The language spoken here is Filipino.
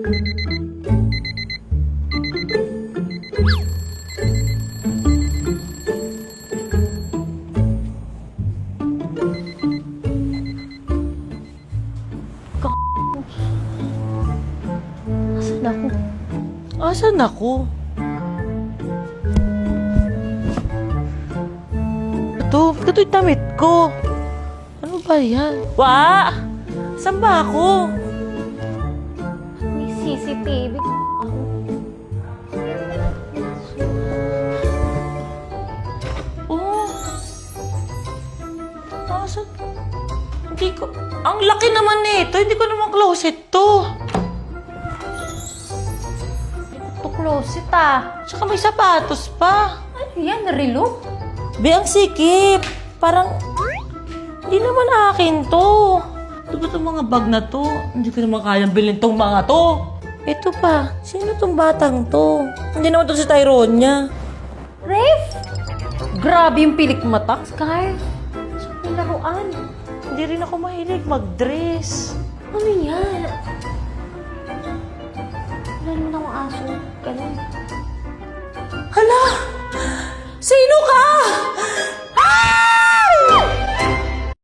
Asan ako? Asan ako? Ito yung damit ko. Ano ba yan? Wa! Saan ba ako? May CCTV. Oh! Asan? Hindi ko... Ang laki naman nito. Hindi ko naman closet to. To closet ah. Tsaka may sapatos pa. Ano yan? Relo? Be, ang sikip. Parang... Hindi naman akin to. Ito ba itong mga bag na to? Hindi ko naman kayang bilhin tong mga to. Ito pa. Sino tong batang to? Hindi naman to si Tyronia. Ref? Grabe yung pilik mata. Sky, sa laruan. Hindi rin ako mahilig mag-dress. Ano yan? Wala naman akong aso. Ganun.